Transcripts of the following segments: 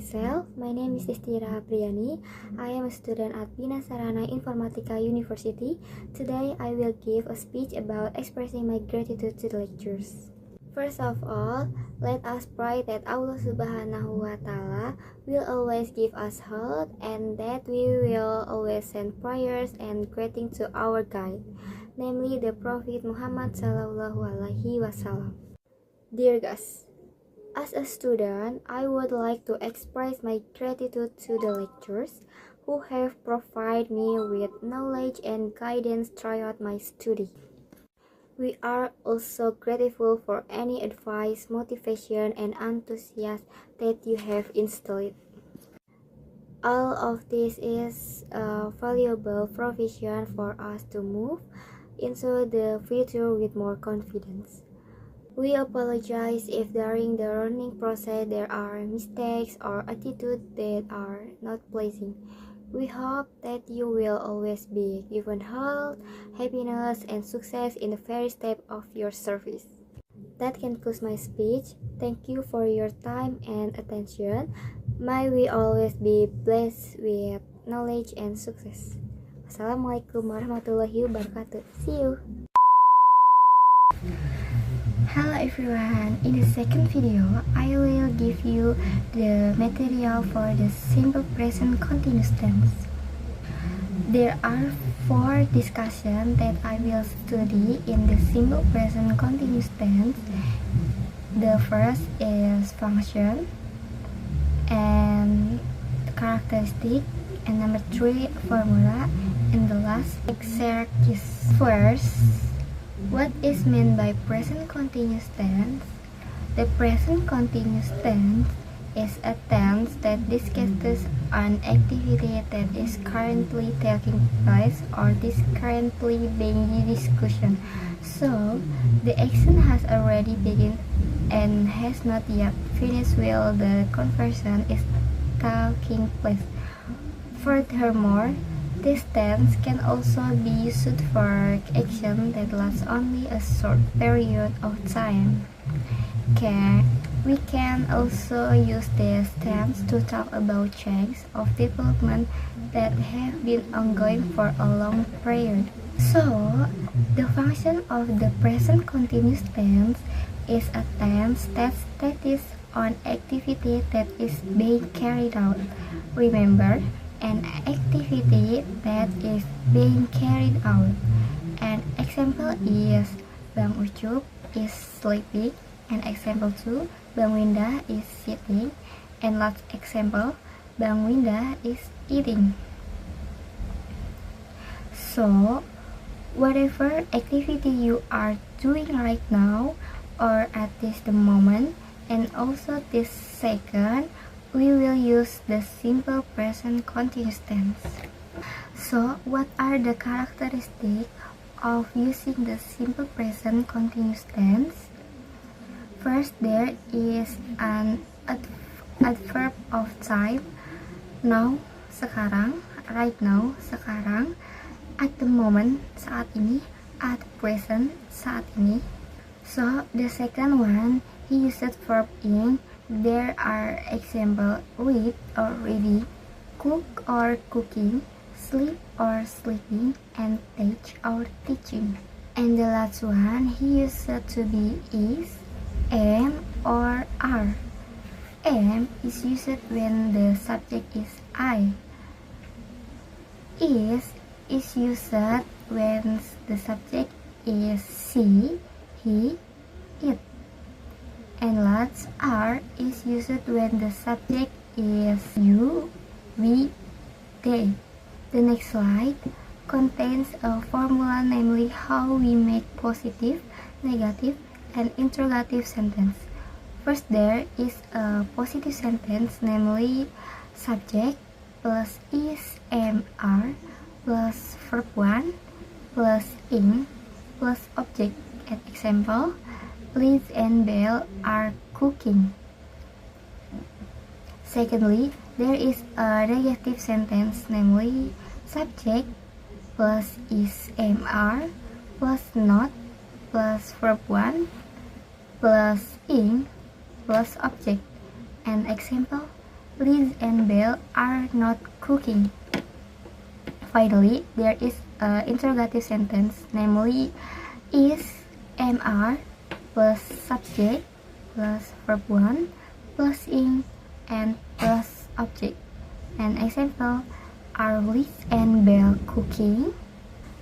myself. My name is Istira Apriani. I am a student at Bina Sarana Informatika University. Today I will give a speech about expressing my gratitude to the lectures. First of all, let us pray that Allah Subhanahu wa Ta'ala will always give us health and that we will always send prayers and greeting to our guide, namely the Prophet Muhammad Sallallahu Alaihi Wasallam. Dear guys, as a student, I would like to express my gratitude to the lecturers who have provided me with knowledge and guidance throughout my study. We are also grateful for any advice, motivation, and enthusiasm that you have instilled. All of this is a valuable provision for us to move into the future with more confidence. We apologize if during the learning process there are mistakes or attitudes that are not pleasing. We hope that you will always be given health, happiness, and success in the very step of your service. That concludes my speech. Thank you for your time and attention. May we always be blessed with knowledge and success. Assalamualaikum warahmatullahi wabarakatuh. See you. Hello everyone, in the second video, I will give you the material for the simple present continuous tense. There are 4 discussions that I will study in the simple present continuous tense. The first is function and characteristic, and number 3 formula, and the last exercise. First, what is meant by present continuous tense? The present continuous tense is a tense that discusses an activity that is currently taking place or is currently being discussed. So, the action has already begun and has not yet finished while the conversation is taking place. Furthermore, this tense can also be used for action that lasts only a short period of time. We can also use this tense to talk about change of development that have been ongoing for a long period. So, the function of the present continuous tense is a tense that states on activity that is being carried out. Remember, an activity that is being carried out. An example is Bang Ucup is sleeping, and example 2, Bang Winda is sitting, and last example, Bang Winda is eating. So, whatever activity you are doing right now or at this moment, and also this second, we will use the simple present continuous tense. So, what are the characteristics of using the simple present continuous tense? First, there is an adverb of time. Now, sekarang, right now, sekarang, at the moment, saat ini, at present, saat ini. So, the second one, he used verb in. There are examples read or reading, cook or cooking, sleep or sleeping, and teach or teaching. And the last one, he used to be is, am, or are. Am is used when the subject is I. Is used when the subject is she, he, it. And last, are is used when the subject is you, we, they. The next slide contains a formula, namely how we make positive, negative, and interrogative sentence. First, there is a positive sentence, namely subject plus is, am, are, plus verb 1, plus in, plus object. An example, Liz and Belle are cooking. Secondly, there is a negative sentence, namely subject plus is, am, are, plus not, plus verb 1, plus in, plus object. An example, Liz and Belle are not cooking. Finally, there is an interrogative sentence, namely, is MR plus subject plus verb 1 plus ing and plus object. An example, are Liz and Belle cooking?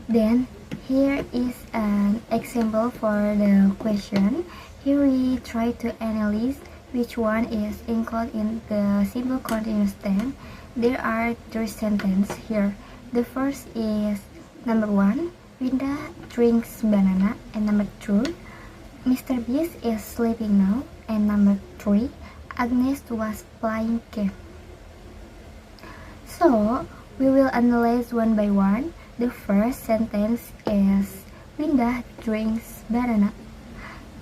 Then here is an example for the question. Here we try to analyze which one is included in the simple continuous tense. There are three sentences here. The first is number 1, Winda drinks banana, and number 2, Mr. Beast is sleeping now, and number 3, Agnes was playing game. So we will analyze one by one. The first sentence is Winda drinks banana.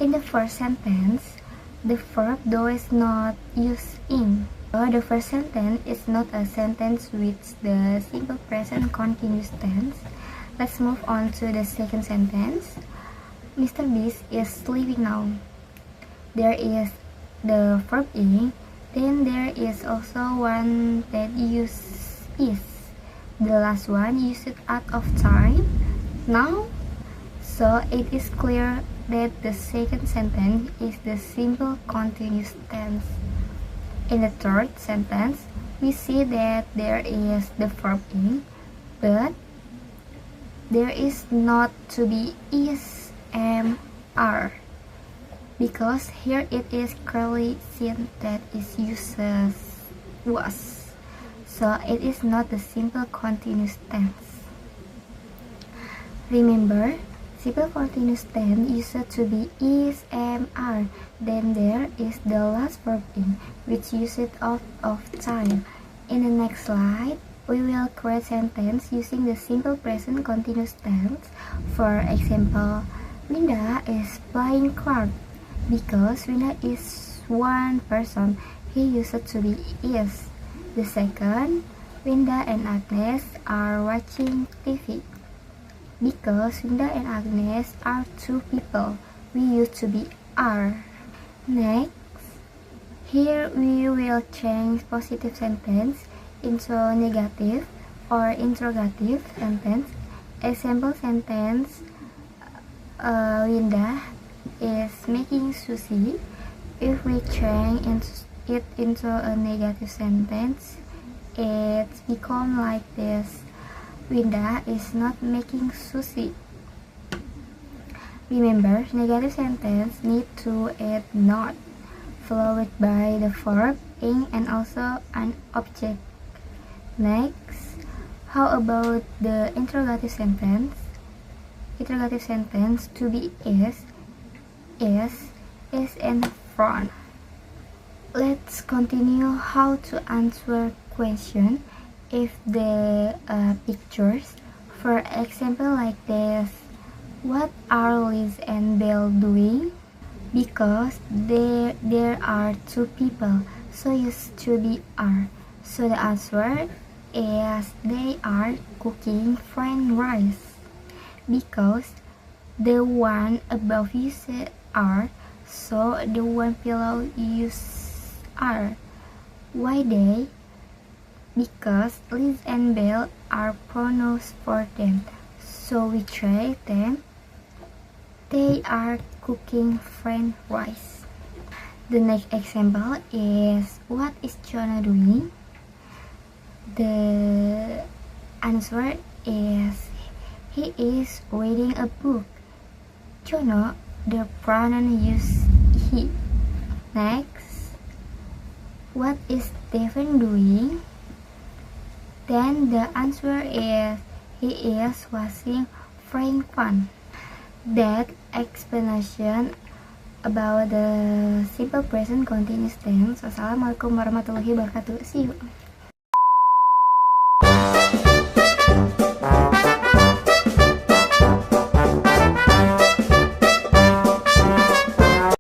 In the first sentence, the verb does not use ing. So the first sentence is not a sentence with the simple present continuous tense. Let's move on to the second sentence. Mr. Beast is sleeping now. There is the verb ing. Then there is also one that uses is. The last one used out of time, now. So it is clear that the second sentence is the simple continuous tense. In the third sentence, we see that there is the verb ing, but there is not to be is, am, are, because here it is clearly seen that it uses was. So it is not the simple continuous tense. Remember, simple continuous tense used to be is, am, are. Then there is the last verb ing, which uses out of time. In the next slide, we will create sentence using the simple present continuous tense. For example, Winda is playing cards. Because Winda is one person, he used to be is. The second, Winda and Agnes are watching TV. Because Winda and Agnes are two people, we used to be are. Next, here we will change positive sentence into negative or interrogative sentence. Example sentence, Winda is making sushi. If we change it into a negative sentence, it becomes like this: Winda is not making sushi. Remember, negative sentence need to add not, followed by the verb ing and also an object. Next, how about the interrogative sentence? Interrogative sentence to be is in front. Let's continue how to answer question if the pictures. For example, like this: what are Liz and Belle doing? Because there are two people, so used to be are. So the answer is they are cooking French rice. Because the one above used are, so the one below used are. Why they? Because Liz and Belle are pronouns for them, so we try them. They are cooking French rice. The next example is what is Jonah doing? The answer is he is reading a book. Jonah, the pronoun use he. Next, what is Stephen doing? Then the answer is he is washing frying pan. That explanation about the simple present continuous tense. Wassalamualaikum warahmatullahi wabarakatuh. See you.